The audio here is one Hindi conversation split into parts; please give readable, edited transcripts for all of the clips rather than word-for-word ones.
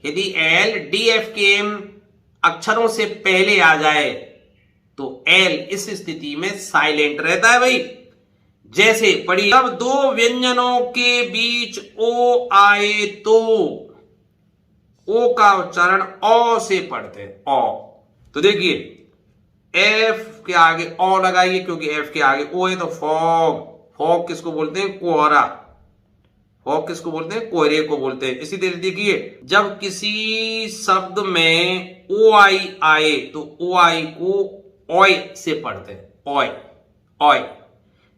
यदि एल डी एफ के एम अक्षरों से पहले आ जाए तो एल इस स्थिति में साइलेंट रहता है भाई। जैसे पढ़िए, जब दो व्यंजनों के बीच ओ आए तो ओ का उच्चारण ओ से पढ़ते हैं, ओ। तो देखिए एफ के आगे ओ लगाइए क्योंकि एफ के आगे ओ है, तो फॉग। फॉग किसको बोलते हैं? कोहरा। फॉग किसको बोलते हैं? कोहरे को बोलते हैं। इसी तरह देखिए, जब किसी शब्द में ओ आई आए तो ओ आई को ओय से पढ़ते हैं, ओय ओय।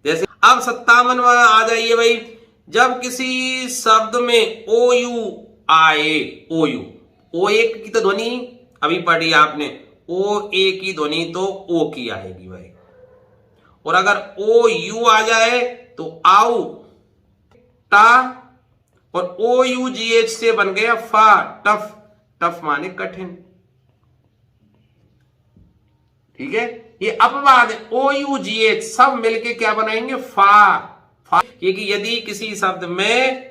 जैसे अब 57 आ जाइए भाई, जब किसी शब्द में ओ यू आए, ओ यू, ओ एक की तो ध्वनि अभी पढ़ी आपने, ओ ए की ध्वनि तो ओ की आएगी भाई। और अगर ओ यू आ जाए तो आउ, टा, और ओ यू जी एच से बन गया फा, टफ। टफ माने कठिन, ठीक है। ये अपवाद है, ओ यू जी एच सब मिलके क्या बनाएंगे? फा। फा, क्योंकि यदि किसी शब्द में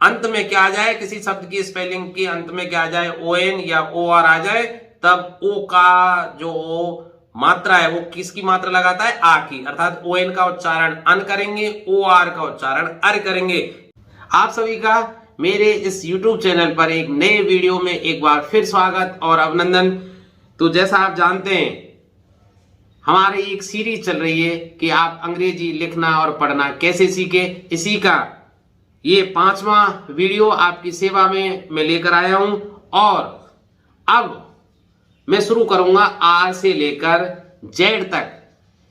अंत में क्या आ जाए, किसी शब्द की स्पेलिंग के अंत में क्या आ जाए, ओ एन या ओ आर आ जाए, तब ओ का जो मात्रा है वो किसकी मात्रा लगाता है? आ की। अर्थात ओ एन का उच्चारण अन करेंगे, ओ आर का उच्चारण अर करेंगे। आप सभी का मेरे इस YouTube चैनल पर एक नए वीडियो में एक बार फिर स्वागत और अभिनंदन। तो जैसा आप जानते हैं, हमारी एक सीरीज चल रही है कि आप अंग्रेजी लिखना और पढ़ना कैसे सीखे। इसी का ये 5वां वीडियो आपकी सेवा में मैं लेकर आया हूं। और अब मैं शुरू करूंगा आर से लेकर जेड तक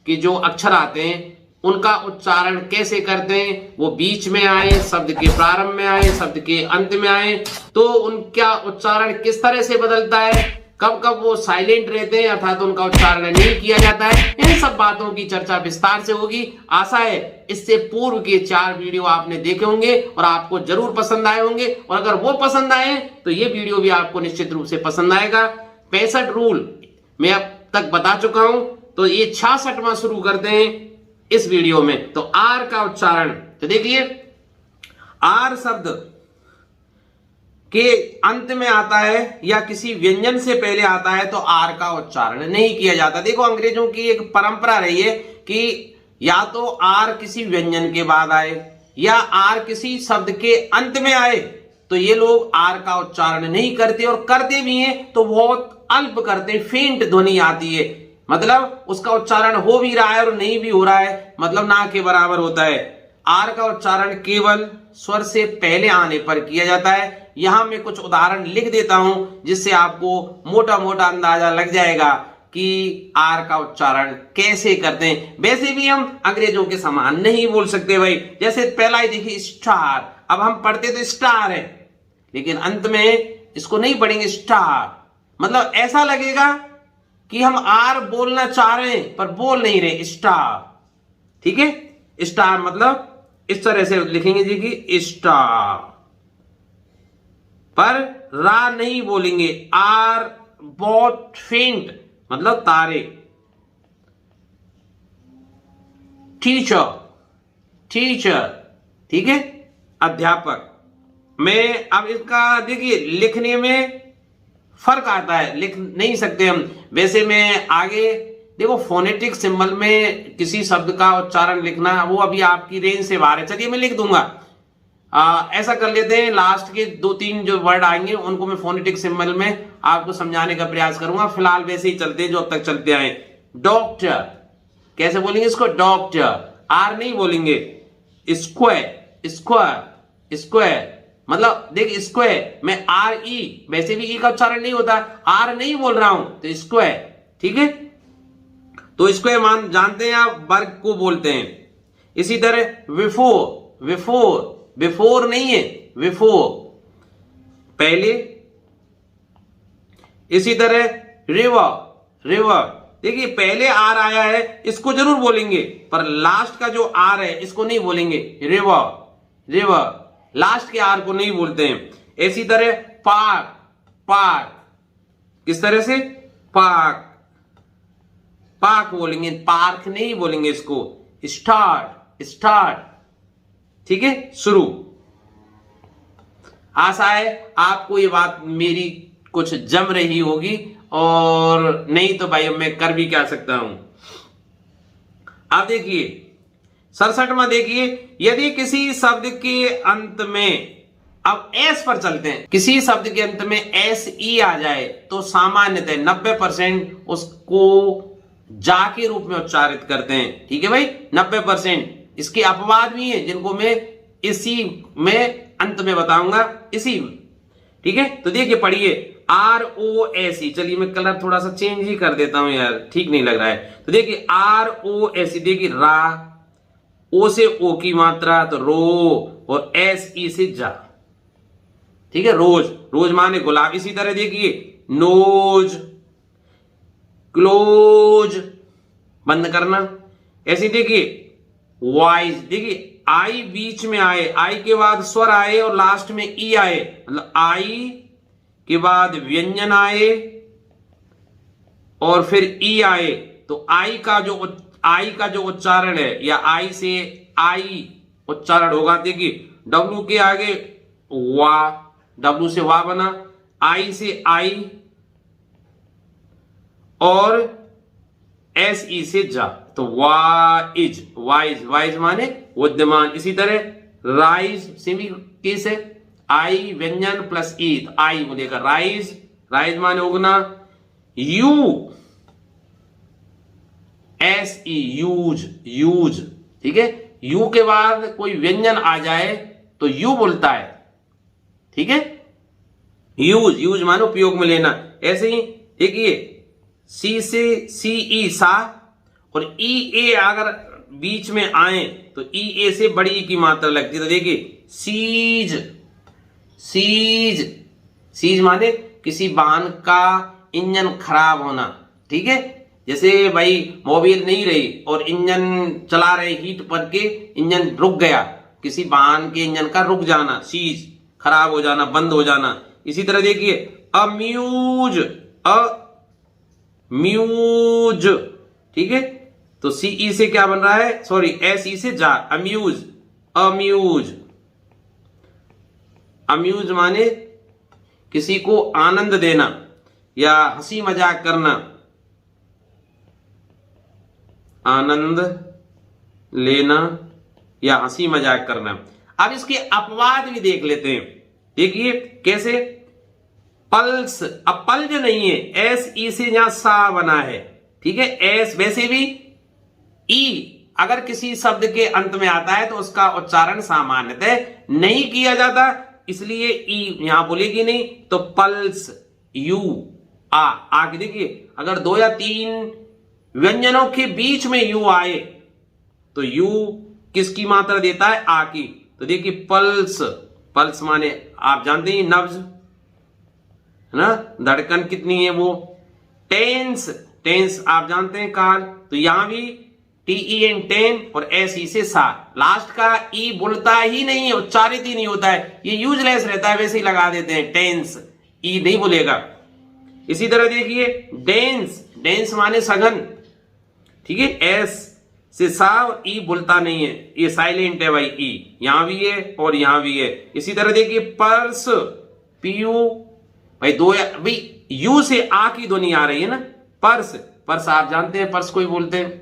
कि जो अक्षर आते हैं उनका उच्चारण कैसे करते हैं, वो बीच में आए, शब्द के प्रारंभ में आए, शब्द के अंत में आए, तो उनका उच्चारण किस तरह से बदलता है, कब कब वो साइलेंट रहते हैं अर्थात उनका उच्चारण नहीं किया जाता है। इन सब बातों की चर्चा विस्तार से होगी। आशा है इससे पूर्व के 4 वीडियो आपने देखे होंगे और आपको जरूर पसंद आए होंगे। और अगर वो पसंद आए तो ये वीडियो भी आपको निश्चित रूप से पसंद आएगा। 65 रूल मैं अब तक बता चुका हूं, तो ये 66वां शुरू करते हैं इस वीडियो में। तो आर का उच्चारण, तो देखिए आर शब्द के अंत में आता है या किसी व्यंजन से पहले आता है तो आर का उच्चारण नहीं किया जाता। देखो अंग्रेजों की एक परंपरा रही है कि या तो आर किसी व्यंजन के बाद आए या आर किसी शब्द के अंत में आए, तो ये लोग आर का उच्चारण नहीं करते, और करते भी हैं तो बहुत अल्प करते, फेंट ध्वनि आती है। मतलब उसका उच्चारण हो भी रहा है और नहीं भी हो रहा है, मतलब ना के बराबर होता है। आर का उच्चारण केवल स्वर से पहले आने पर किया जाता है। यहां मैं कुछ उदाहरण लिख देता हूं जिससे आपको मोटा मोटा अंदाजा लग जाएगा कि आर का उच्चारण कैसे करते हैं। वैसे भी हम अंग्रेजों के समान नहीं बोल सकते भाई। जैसे पहला ही देखिए स्टार, अब हम पढ़ते तो स्टार है लेकिन अंत में इसको नहीं पढ़ेंगे स्टार, मतलब ऐसा लगेगा कि हम आर बोलना चाह रहे हैं पर बोल नहीं रहे, स्टार। ठीक है, स्टार मतलब इस तरह से लिखेंगे जी कि स्टार, पर रा नहीं बोलेंगे, आर बहुत फेंट मतलब तारे। टीचर, टीचर, ठीक है, अध्यापक। मैं अब इसका देखिए लिखने में फर्क आता है, लिख नहीं सकते हम। वैसे मैं आगे देखो फोनेटिक सिंबल में किसी शब्द का उच्चारण लिखना वो अभी आपकी रेंज से बाहर है, चलिए मैं लिख दूंगा। ऐसा कर लेते हैं, लास्ट के 2-3 जो वर्ड आएंगे उनको मैं फोनेटिक सिंबल में आपको समझाने का प्रयास करूंगा। फिलहाल वैसे ही चलते हैं जो अब तक चलते आए। डॉक्टर, कैसे बोलेंगे इसको? डॉक्टर, आर नहीं बोलेंगे। स्क्वायर, स्क्वायर, स्क्वायर, मतलब देख स्क्वायर में आर ई, वैसे भी ई का उच्चारण नहीं होता, आर नहीं बोल रहा हूं तो स्क्वायर, ठीक है। तो स्क्वायर मान जानते हैं आप, वर्ग को बोलते हैं। इसी तरह बिफोर, बिफोर, बिफोर नहीं है, बिफोर पहले। इसी तरह रिवर, रिवर, देखिए पहले आर आया है इसको जरूर बोलेंगे पर लास्ट का जो आर है इसको नहीं बोलेंगे। रिवर, रिवर, लास्ट के आर को नहीं बोलते हैं। इसी तरह पार्क, पार्क किस तरह से, पार्क, पार्क बोलेंगे, पार्क नहीं बोलेंगे इसको, स्टार्ट, स्टार्ट, ठीक है, शुरू। आशा है आपको ये बात मेरी कुछ जम रही होगी, और नहीं तो भाई मैं कर भी क्या सकता हूं। आप देखिए 67वां देखिए, यदि किसी शब्द के अंत में, अब एस पर चलते हैं, किसी शब्द के अंत में एस ई आ जाए तो सामान्यतः 90% उसको जा के रूप में उच्चारित करते हैं, ठीक है भाई, 90%। इसके अपवाद भी हैं जिनको मैं इसी में अंत में बताऊंगा, इसी में, ठीक है। तो देखिए पढ़िए, ROSE, चलिए मैं कलर थोड़ा सा चेंज ही कर देता हूं यार, ठीक नहीं लग रहा है। तो देखिए ROSE, देखिए रा, ओ से ओ की मात्रा तो रो, और SE से जा, ठीक है, रोज, रोज माने गुलाब। इसी तरह देखिए नोज, क्लोज, बंद करना। ऐसे देखिए वाइज, देखिए आई बीच में आए, आई के बाद स्वर आए और लास्ट में ई आए, मतलब आई के बाद व्यंजन आए और फिर ई आए, तो आई का जो उच्चारण है, या आई से आई उच्चारण होगा। देखिए डब्लू के आगे वा, डब्लू से वा बना, आई से आई, और एस ई से जा, तो वाइज, वाइज, वाइज माने विद्यमान। इसी तरह राइज से भी केस है, आई व्यंजन प्लस ई, तो आई बोलेगा राइज, राइज माने उगना। You, S E, use, use, ठीक है। यू के बाद कोई व्यंजन आ जाए तो यू बोलता है, ठीक है, यूज, यूज मानो उपयोग में लेना। ऐसे ही देखिए सी से सी ई सा, और ई ए अगर बीच में आए तो ई ए से बड़ी ई की मात्रा लगती है। तो देखिए सीज, सीज, सीज माने किसी वाहन का इंजन खराब होना, ठीक है। जैसे भाई मोबिल नहीं रही और इंजन चला रहे, हीट पर के इंजन रुक गया, किसी वाहन के इंजन का रुक जाना, सीज, खराब हो जाना, बंद हो जाना। इसी तरह देखिए अम्यूज, अम्यूज, ठीक है। तो सी ई से क्या बन रहा है, सॉरी एस ई से जा, अम्यूज, अम्यूज, अम्यूज माने किसी को आनंद देना या हंसी मजाक करना, आनंद लेना या हंसी मजाक करना। अब इसके अपवाद भी देख लेते हैं, देखिए कैसे। पल्स, अब पल्ज नहीं है, एस ई से यहां सा बना है, ठीक है। एस, वैसे भी ई अगर किसी शब्द के अंत में आता है तो उसका उच्चारण सामान्यतः नहीं किया जाता, इसलिए ई यहां बोलेगी नहीं। तो पल्स, यू, आ के देखिए, अगर 2 या 3 व्यंजनों के बीच में यू आए तो यू किसकी मात्रा देता है, आ की। तो देखिए पल्स, पल्स माने आप जानते हैं नब्ज, है ना, धड़कन कितनी है वो। टेंस, टेंस आप जानते हैं काल, तो यहां भी TEN, टेन, और SE से सा, लास्ट का ई बोलता ही नहीं है, उच्चारित ही नहीं होता है, ये यूजलेस रहता है, वैसे ही लगा देते हैं टेंस, ई नहीं बोलेगा। इसी तरह देखिए डेंस, डेंस माने सघन, ठीक है, एस से सा और ई बोलता नहीं है, ये साइलेंट है भाई, ई यहां भी है और यहां भी है। इसी तरह देखिए पर्स, पीयू, भाई भाई यू से आ की ध्वनि आ रही है ना, पर्स, पर्स आप जानते हैं, पर्स कोई बोलते हैं।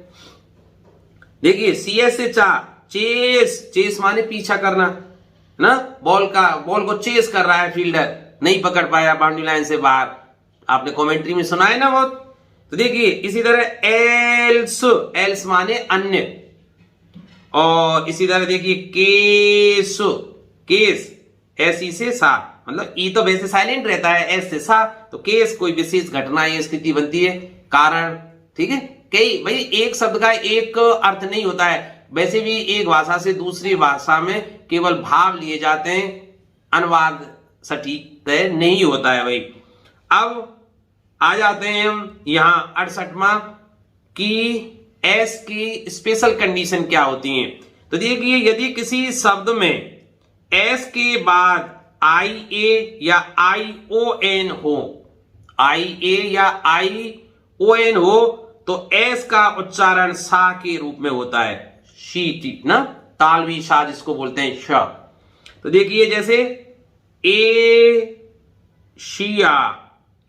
देखिए CS से चा, चेस, चेस माने पीछा करना ना, बॉल को चेस कर रहा है फील्डर, नहीं पकड़ पाया बाउंड्री लाइन से बाहर, आपने कमेंट्री में सुना है ना बहुत। तो देखिए इसी तरह एल्स, एल्स माने अन्य, और इसी तरह देखिए केस, केस, SE से सा, मतलब ई तो वैसे साइलेंट रहता है, एस से सा, तो केस कोई विशेष घटना या स्थिति बनती है, कारण, ठीक है। कई भाई एक शब्द का एक अर्थ नहीं होता है, वैसे भी एक भाषा से दूसरी भाषा में केवल भाव लिए जाते हैं, अनुवाद सटीक तय नहीं होता है भाई। अब आ जाते हैं हम यहां 68वां कि एस की स्पेशल कंडीशन क्या होती है। तो देखिए यदि किसी शब्द में एस के बाद IA या ION हो, IA या ION हो तो एस का उच्चारण सा के रूप में होता है, शी ना, तालवी शाह जिसको बोलते हैं श। तो देखिए जैसे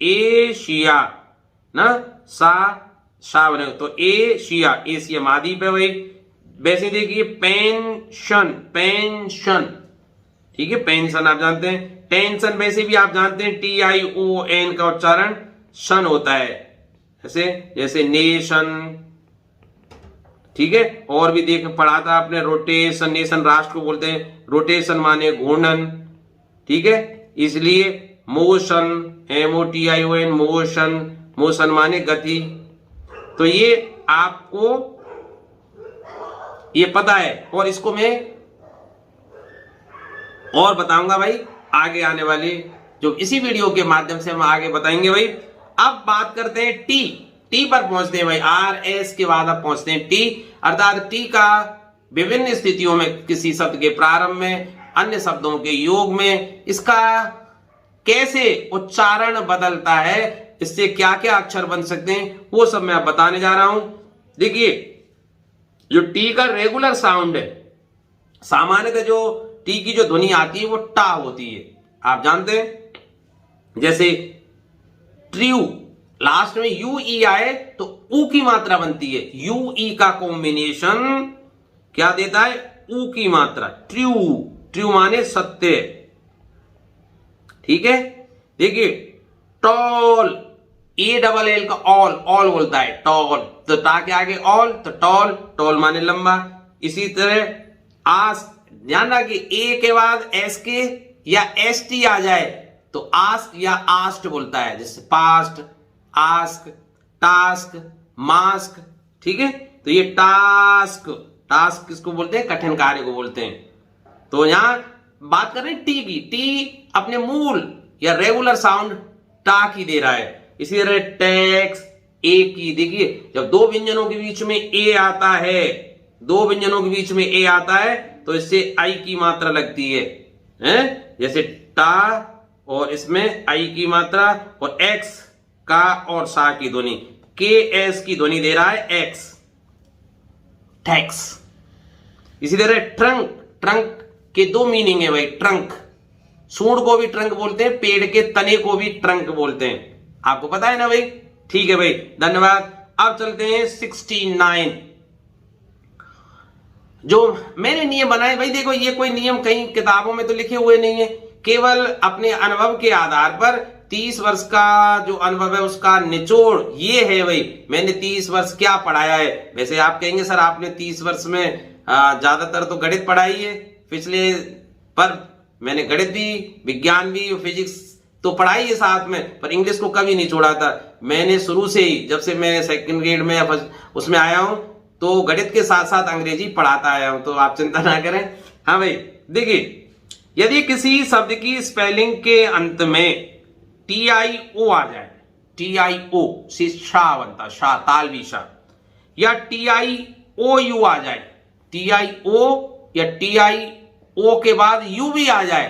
एशिया ना, सा शा बने तो एशिया, एशिया मादी पे वही। वैसे देखिए पेंशन, पेंशन, ठीक है, पेंशन आप जानते हैं। टेंशन वैसे भी आप जानते हैं TION का उच्चारण शन होता है, ऐसे जैसे नेशन, ठीक है। और भी देख पढ़ा था आपने, रोटेशन, नेशन राष्ट्र को बोलते हैं, रोटेशन माने घूर्णन, ठीक है। इसलिए मोशन, MOTION, मोशन, मोशन माने गति। तो ये आपको ये पता है, और इसको मैं और बताऊंगा भाई आगे आने वाले जो इसी वीडियो के माध्यम से हम आगे बताएंगे भाई। अब बात करते हैं टी पर पहुंचते हैं भाई, RS के बाद अब पहुंचते हैं टी, अर्थात टी का विभिन्न स्थितियों में, किसी शब्द के प्रारंभ में, अन्य शब्दों के योग में इसका कैसे उच्चारण बदलता है, इससे क्या क्या अक्षर बन सकते हैं, वो सब मैं अब बताने जा रहा हूं। देखिए जो टी का रेगुलर साउंड है, सामान्यतः जो टी की जो ध्वनि आती है वो टा होती है, आप जानते हैं। जैसे ट्रू, लास्ट में UE आए तो ऊ की मात्रा बनती है, UE का कॉम्बिनेशन क्या देता है, ऊ की मात्रा, ट्रू, ट्रू माने सत्य, ठीक है। देखिए टॉल, ALL का ऑल, ऑल बोलता है टॉल, तो टा के आगे ऑल तो टॉल, टॉल माने लंबा। इसी तरह आस्क, ध्यान रखिए ए के बाद एस के या ST आ जाए तो आस्क या आस्ट बोलता है, जैसे पास्ट, आस्क, टास्क, मास्क, ठीक है। तो ये टास्क, टास्क किसको बोलते हैं, कठिन कार्य को बोलते हैं। तो यहां बात कर रहे हैं टी की, टी अपने मूल या रेगुलर साउंड टा की दे रहा है। इसी तरह टैक्स, ए की, देखिए जब दो व्यंजनों के बीच में ए आता है, दो व्यंजनों के बीच में ए आता है तो इससे आई की मात्रा लगती है, जैसे टा और इसमें आई की मात्रा, और एक्स का और सा की ध्वनि, KS की ध्वनि दे रहा है एक्स, टैक्स। इसी तरह ट्रंक, ट्रंक के दो मीनिंग है भाई, ट्रंक, सूंड को भी ट्रंक बोलते हैं, पेड़ के तने को भी ट्रंक बोलते हैं, आपको पता है ना भाई, ठीक है भाई, धन्यवाद। अब चलते हैं 69, जो मैंने नियम बनाए भाई। देखो ये कोई नियम कहीं किताबों में तो लिखे हुए नहीं है, केवल अपने अनुभव के आधार पर 30 वर्ष का जो अनुभव है उसका निचोड़ ये है भाई। मैंने 30 वर्ष क्या पढ़ाया है, वैसे आप कहेंगे सर आपने 30 वर्ष में ज्यादातर तो गणित पढ़ाई है पिछले, पर मैंने गणित भी, विज्ञान भी, फिजिक्स तो पढ़ाई है साथ में, पर इंग्लिश को कभी नहीं छोड़ा था। मैंने शुरू से ही, जब से मैं सेकंड ग्रेड में उसमें आया हूं तो गणित के साथ साथ अंग्रेजी पढ़ाता आया हूं, तो आप चिंता ना करें। हाँ भाई देखिए, यदि किसी शब्द की स्पेलिंग के अंत में TIO आ जाए, TIO से शाह बनता, शाह, तालवी शाह, या TIOU आ जाए, TIO या TIO के बाद U भी आ जाए,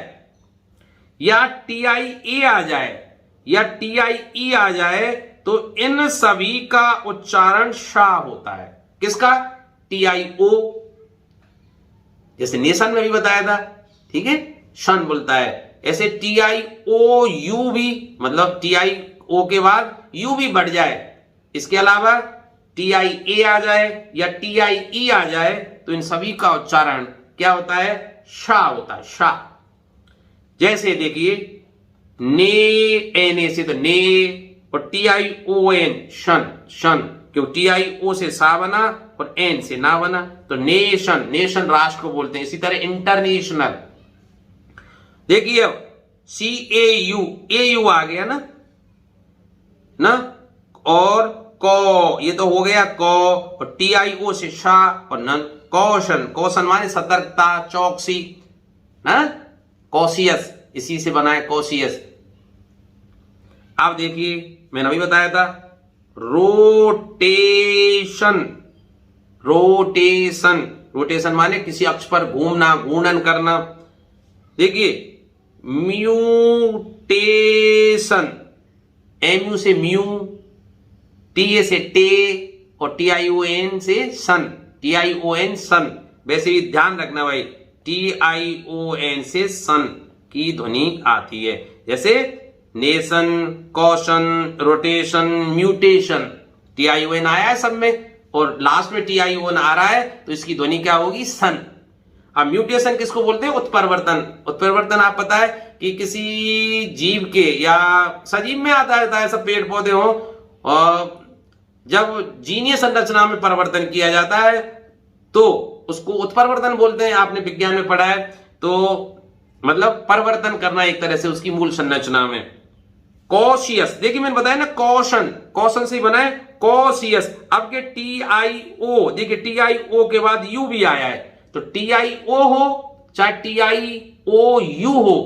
या TIA आ जाए, या TIE आ जाए, तो इन सभी का उच्चारण शाह होता है। किसका, TIO, जैसे नेशन में भी बताया था, ठीक है, शन बोलता है। ऐसे TIOU भी, मतलब TIO के बाद U भी बढ़ जाए, इसके अलावा TIA आ जाए या TIE आ जाए, तो इन सभी का उच्चारण क्या होता है, शाह होता है, शाह। जैसे देखिए ने, एन से तो ने, और TION शन, शन, क्यों TIO से सा बना और एन से ना बना, तो नेशन, नेशन राष्ट्र को बोलते हैं। इसी तरह इंटरनेशनल, देखिए CAU, AU आ गया ना, और को, ये तो हो गया को, और TIO से शाह, और नन, कौशन, कौशन माने सतर्कता, चौकसी, ना, कॉशियस, इसी से बना है कॉशियस। अब देखिए मैंने अभी बताया था रोटेशन, रोटेशन, रोटेशन माने किसी अक्ष पर घूमना, घूर्णन करना। देखिए म्यूटेशन, MU से म्यू, TA से टे और TION से सन, TION सन। वैसे भी ध्यान रखना भाई, TION से सन की ध्वनि आती है। जैसे nation, caution, rotation, mutation, TION आया है सब में और लास्ट में TION आ रहा है तो इसकी ध्वनि क्या होगी? सन। अब म्यूटेशन किसको बोलते हैं? उत्परिवर्तन। उत्परिवर्तन आप पता है कि किसी जीव के या सजीव में आता है, सब पेड़ पौधे हो, और जब जीनीय संरचना में परिवर्तन किया जाता है तो उसको उत्परिवर्तन बोलते हैं। आपने विज्ञान में पढ़ा है। तो मतलब परिवर्तन करना एक तरह से उसकी मूल संरचना में। कॉशियस, देखिए मैंने बताया ना, कॉशन, कॉशन से ही बना है कॉशियस। अब के TIO, देखिए TIO के बाद U भी आया है, तो TIO हो चाहे TIOU हो,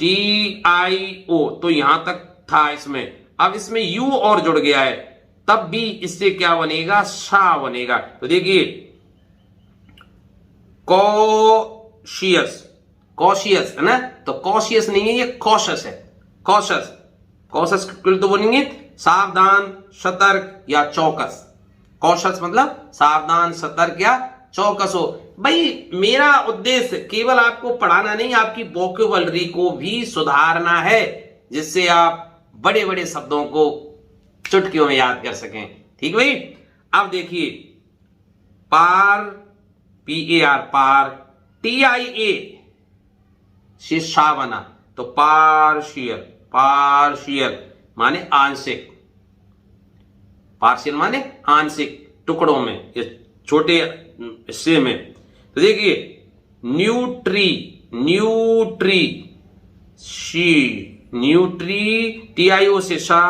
TIO तो यहां तक था इसमें। अब इसमें U और जुड़ गया है, तब भी इससे क्या बनेगा? शा बनेगा। तो देखिए कॉशियस, कॉशियस है ना, तो कॉशियस नहीं है, ये कॉशस है। कॉशस, कॉशस तो बोलेंगे सावधान, सतर्क या चौकस। कॉशस मतलब सावधान, सतर्क या चौकस हो। भाई मेरा उद्देश्य केवल आपको पढ़ाना नहीं, आपकी वोकैबुलरी को भी सुधारना है, जिससे आप बड़े बड़े शब्दों को चुटकियों में याद कर सकें। ठीक भाई। अब देखिए पार, PAR पार, TIA से शा बना, तो पार्शियल, पार्शियल माने आंशिक, पार्शियल माने आंशिक टुकड़ों में या छोटे हिस्से में। तो देखिए nutri, nutri she, nutri TIO से शा,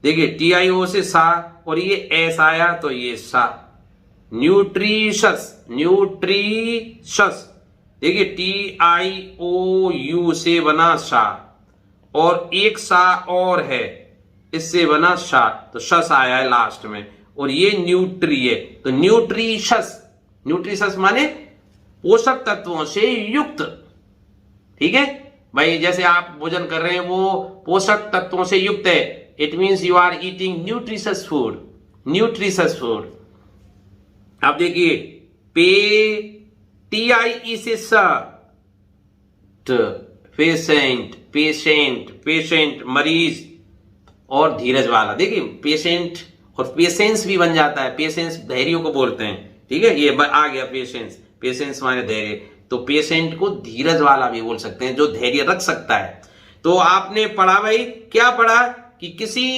देखिए TIO से सा और ये एस आया तो ये सा। न्यूट्रिशस, न्यूट्रिशस, देखिए TIOU से बना शा और एक सा और है, इससे बना शा, तो शस आया है लास्ट में, और ये न्यूट्री है तो न्यूट्रिशस। न्यूट्रिशस माने पोषक तत्वों से युक्त। ठीक है भाई, जैसे आप भोजन कर रहे हैं वो पोषक तत्वों से युक्त है। It means you are eating nutritious food, nutritious food. अब देखिए पे, TIE से पेशेंट, पेशेंट, पेशेंट मरीज और धीरज वाला। देखिए पेशेंट और पेशेंस भी बन जाता है, पेशेंस धैर्य को बोलते हैं। ठीक है, ये आ गया पेशेंस, पेशेंस माने धैर्य, तो पेशेंट को धीरज वाला भी बोल सकते हैं, जो धैर्य रख सकता है। तो आपने पढ़ा भाई, क्या पढ़ा कि किसी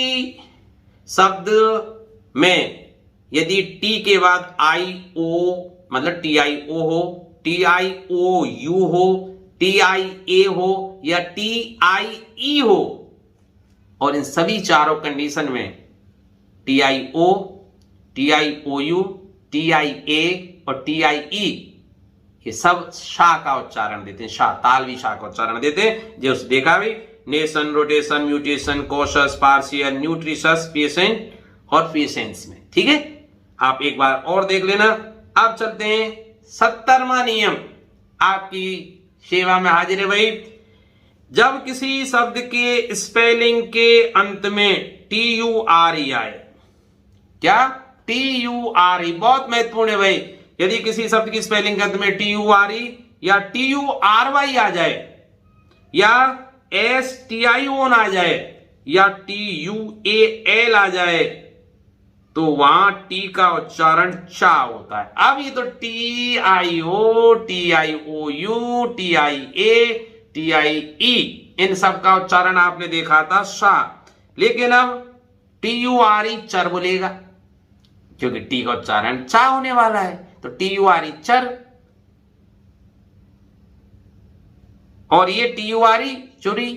शब्द में यदि टी के बाद IO मतलब TIO हो, TIOU हो, TIA हो या TIE हो, और इन सभी चारों कंडीशन में TIO, TIOU, TIA और TIE ये सब शा का उच्चारण देते हैं। शा, तालवी शा का उच्चारण देते हैं। जो देखा भी, nation, rotation, mutation, cautious, partial, nutritious, patient और पेशेंट्स में। ठीक है, आप एक बार और देख लेना। अब चलते हैं 70वां नियम, आपकी सेवा में हाजिर है भाई। जब किसी शब्द के स्पेलिंग के अंत में TURE आए, क्या? TURE बहुत महत्वपूर्ण है भाई। यदि किसी शब्द की स्पेलिंग के अंत में TURE या TURY आ जाए या STION आ जाए या TUAL आ जाए, तो वहां टी का उच्चारण चा होता है। अब ये तो TIO, TIOU, TIA, TIE इन सब का उच्चारण आपने देखा था शा, लेकिन अब TURE चर बोलेगा, क्योंकि टी का उच्चारण चा होने वाला है, तो TURE चर, और ये TURE चुरी।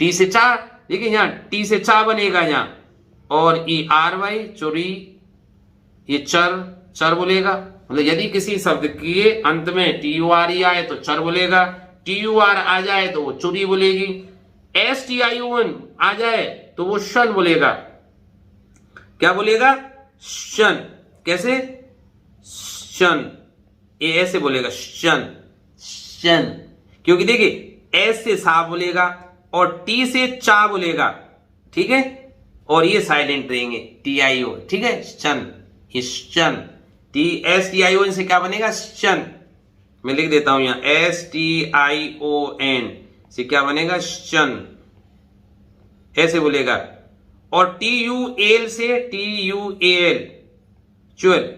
टी से चा, देखिए यहां टी से चा बनेगा यहां, और ERY चुरी, ये चर, चर बोलेगा। मतलब यदि किसी शब्द के अंत में TURE आए तो चर बोलेगा, TUR आ जाए तो वो चुरी बोलेगी, STION आ जाए तो वो शन बोलेगा। क्या बोलेगा? शन। कैसे? शन, ये ऐसे बोलेगा शन, शन, क्योंकि देखिए एस से सा बोलेगा और टी से चा बोलेगा, ठीक है, और ये साइलेंट रहेंगे TIO, ठीक है, शन, शन, STION से क्या बनेगा, शन। मैं लिख देता हूं यहां STION से क्या बनेगा, शन, ऐसे बोलेगा। और TUAL से TUAL, चुअल,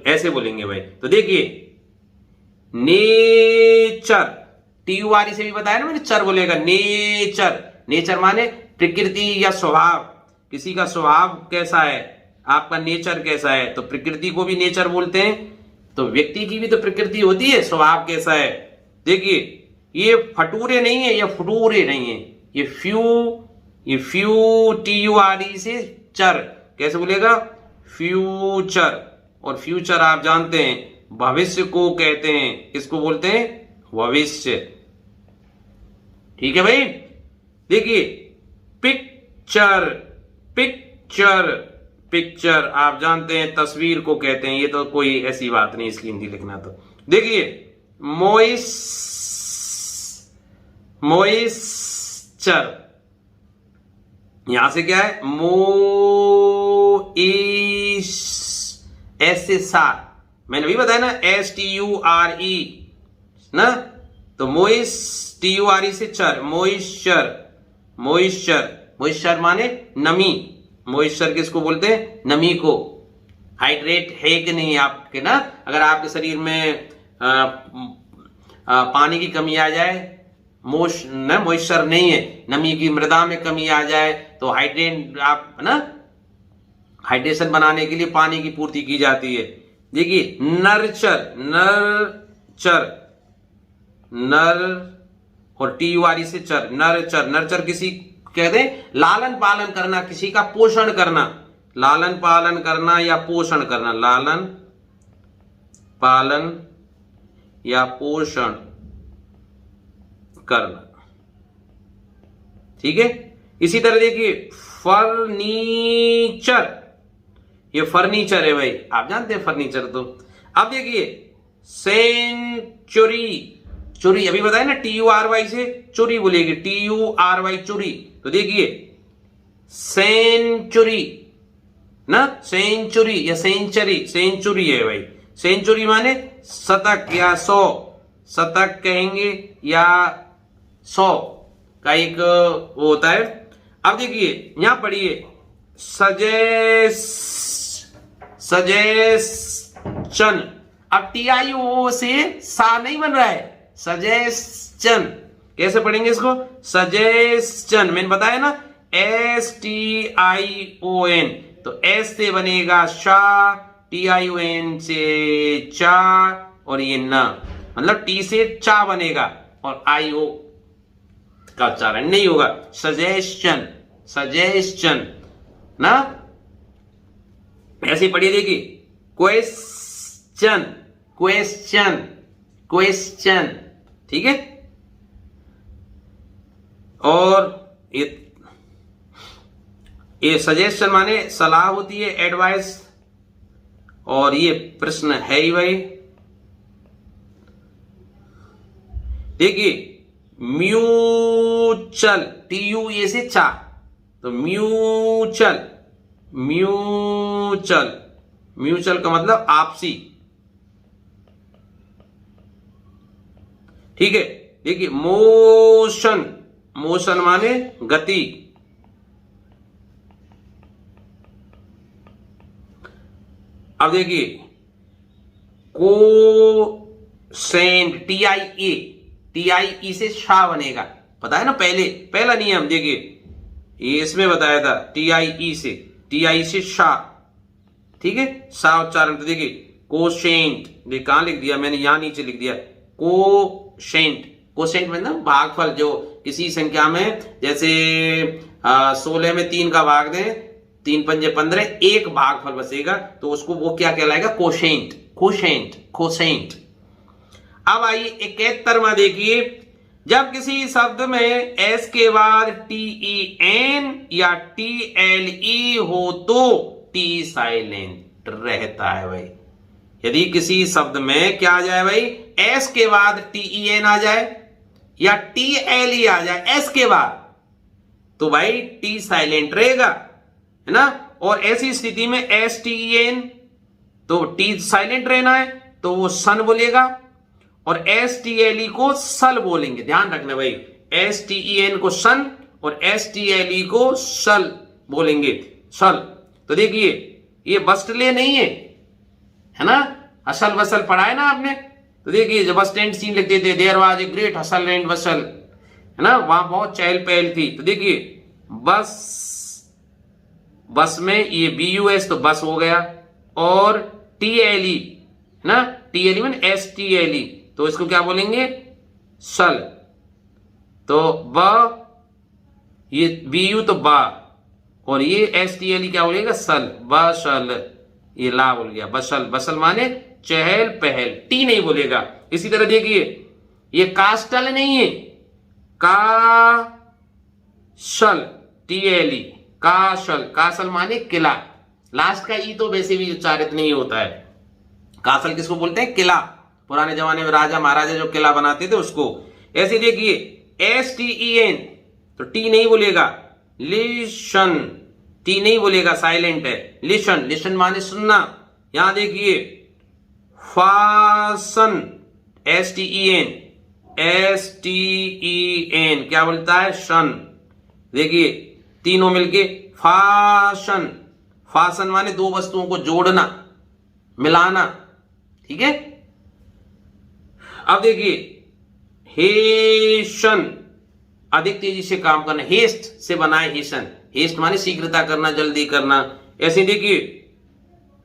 ऐसे बोलेंगे भाई। तो देखिए नेचर, TURE से भी बताया ना मैंने, चर बोलेगा, नेचर, नेचर माने प्रकृति या स्वभाव, किसी का स्वभाव कैसा है, आपका नेचर कैसा है, तो प्रकृति को भी नेचर बोलते हैं। तो व्यक्ति की भी तो प्रकृति होती है, स्वभाव कैसा है। देखिए ये फटूरे नहीं है, ये फटूरे नहीं है, ये फ्यू TURE से चर, कैसे बोलेगा, फ्यूचर। और फ्यूचर आप जानते हैं भविष्य को कहते हैं, किसको बोलते हैं, भविष्य, ठीक है भाई। देखिए पिक्चर, पिक्चर, पिक्चर आप जानते हैं तस्वीर को कहते हैं, ये तो कोई ऐसी बात नहीं इसकी हिंदी लिखना। तो देखिए मॉइस्चर, यहां से क्या है, ऐसे सा, मैंने भी बताया ना, STURE ना, तो TURE से चर, मॉइस्चर, मॉइस्चर, मॉइस्चर माने नमी, मॉइस्चर किसको बोलते हैं, नमी को। हाइड्रेट है कि नहीं आपके ना, अगर आपके शरीर में पानी की कमी आ जाए, मॉइस्चर नहीं है, नमी की, मृदा में कमी आ जाए, तो हाइड्रेट आप ना, हाइड्रेशन बनाने के लिए पानी की पूर्ति की जाती है। देखिए नर्चर, नर्चर, नर और TURE से चर, नर्चर, नर्चर किसी कहते हैं लालन पालन करना, किसी का पोषण करना, लालन पालन करना या पोषण करना, लालन पालन या पोषण करना, ठीक है। इसी तरह देखिए फर्नीचर, ये फर्नीचर है भाई, आप जानते हैं फर्नीचर। तो अब देखिए सेंचुरी, चुरी अभी बताया ना, TURY से चुरी बोलेगी, TURY चुरी। तो देखिए सेंचुरी ना, सेंचुरी या सेंचुरी, सेंचुरी है भाई, सेंचुरी माने शतक या 100, शतक कहेंगे या 100 का एक वो होता है। अब देखिए यहां पढ़िए सजेशन, अब TIO से सा नहीं बन रहा है, सजेशन, कैसे पढ़ेंगे इसको, सजेशन, मैंने बताया ना STION, तो S से बनेगा शा, TION से चा, और ये ना, मतलब T से चा बनेगा और IO का उच्चारण नहीं होगा, सजेशन, सजेशन ना, ऐसे पढ़िए। देखिए क्वेश्चन, क्वेश्चन, क्वेश्चन, ठीक है। और ये सजेशन माने सलाह होती है, एडवाइस, और ये प्रश्न है ही भाई। देखिए म्यूचल, TUA से चा, तो म्यूचल, म्यूचल, म्यूचल का मतलब आपसी, ठीक है। देखिए मोशन, मोशन माने गति, अब देखिए कोसेंट, TIE से शाह बनेगा, पता है ना, पहला नियम। देखिए ये इसमें बताया था, TIE से शाह, ठीक है, शाह उच्चारण। तो देखिए कोशेंट, देखिए कहां लिख दिया मैंने, यहां नीचे लिख दिया कोशेंट, कोशेंट मतलब भागफल, जो किसी संख्या में, जैसे 16 में 3 का भाग दें, 3 पंजे 15, एक भागफल बचेगा, तो उसको वो क्या कहलाएगा, कोशेंट, कोशेंट, कोशेंट। अब आइए 71वां देखिए, जब किसी शब्द में S के बाद TEN या TLE हो तो T साइलेंट रहता है भाई, यदि किसी शब्द में क्या आ जाए भाई, एस के बाद TEN आ जाए या TLE आ जाए एस के बाद, तो भाई टी साइलेंट रहेगा, है ना। और ऐसी स्थिति में STEN, तो टी साइलेंट रहना है तो वो सन बोलेगा, और STLE को सल बोलेंगे। ध्यान रखना भाई, STEN को सन और STLE को सल बोलेंगे, सल। तो देखिए ये बस्टले नहीं है ना, असल बसल पढ़ा है ना आपने। तो देखिए जब बस स्टैंड सीन लिखते थे, there was a great hustle and bustle, है ना, वहां बहुत चहल पहल थी। तो देखिए बस, बस में ये BUS तो बस हो गया, और TLE ना, TLE में STLE, तो इसको क्या बोलेंगे, सल। तो ब, ये BU तो बा, और ये STLE क्या बोलेगा, सल, बसल, ये ला बोल गया, बसल। बसल माने चहल पहल, टी नहीं बोलेगा। इसी तरह देखिए ये कास्टल नहीं है, कासल, TLE, कासल। कासल माने किला, लास्ट का ई तो वैसे भी उच्चारित नहीं होता है। कासल किसको बोलते हैं, किला। पुराने जमाने में राजा महाराजा जो किला बनाते थे उसको। ऐसे देखिए STEN, तो टी नहीं बोलेगा, लिशन, टी नहीं बोलेगा, साइलेंट है, लिशन। लिशन माने सुनना। यहां देखिए फासन, STEN, STEN क्या बोलता है, शन। देखिए तीनों मिलके फाशन। फासन माने दो वस्तुओं को जोड़ना, मिलाना, ठीक है। अब देखिए हेशन, अधिक तेजी से काम करना, हेस्ट से बनाए हेशन। हेस्ट माने शीघ्रता करना, जल्दी करना। ऐसे देखिए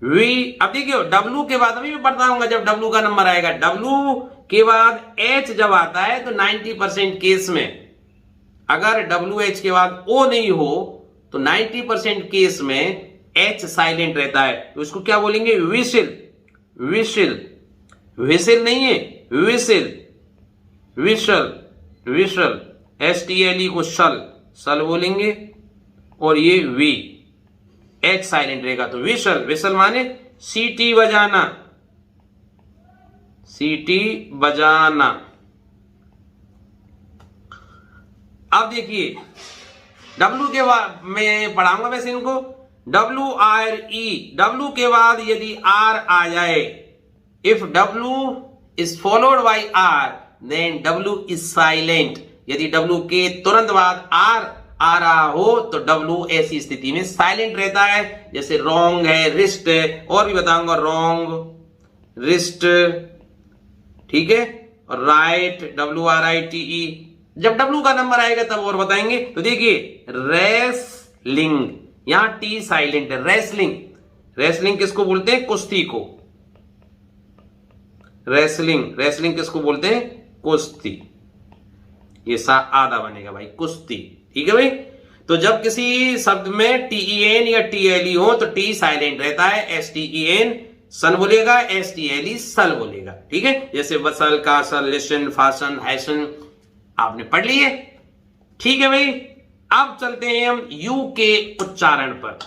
वी। अब देखिए डब्लू के बाद, अभी मैं बताऊंगा जब डब्लू का नंबर आएगा। डब्लू के बाद एच जब आता है तो 90% केस में, अगर WH के बाद O नहीं हो तो 90% केस में H साइलेंट रहता है। तो इसको क्या बोलेंगे, विसिल। विसिल, विसिल नहीं है, विसिल, विशल, विशल। STLE को सल, सल बोलेंगे, और ये वी, H साइलेंट रहेगा तो विशल। विशल माने सीटी बजाना, सीटी बजाना। अब देखिए W के बाद मैं पढ़ाऊंगा वैसे इनको, WRE, W के बाद यदि R आ जाए, if W is followed by R then W is silent. यदि W के तुरंत बाद R आ रहा हो तो W ऐसी स्थिति में साइलेंट रहता है। जैसे रॉन्ग है, रिस्ट है, और भी बताऊंगा, रॉन्ग, रिस्ट, ठीक है, और राइट, WRITE। जब W का नंबर आएगा तब और बताएंगे। तो देखिए रेसलिंग, यहां टी साइलेंट है, रेसलिंग। रेसलिंग किसको बोलते हैं, कुश्ती को। रेसलिंग, रेसलिंग किसको बोलते हैं, कुश्ती। ये सा आधा बनेगा भाई, कुश्ती, ठीक है भाई। तो जब किसी शब्द में TEN या TLE हो तो टी साइलेंट रहता है, STEN सन बोलेगा, STLE सल बोलेगा, ठीक है। जैसे बसल, कासल, लिशन, फासन, हैसन आपने पढ़ लिए, ठीक है भाई। अब चलते हैं हम यू के उच्चारण पर।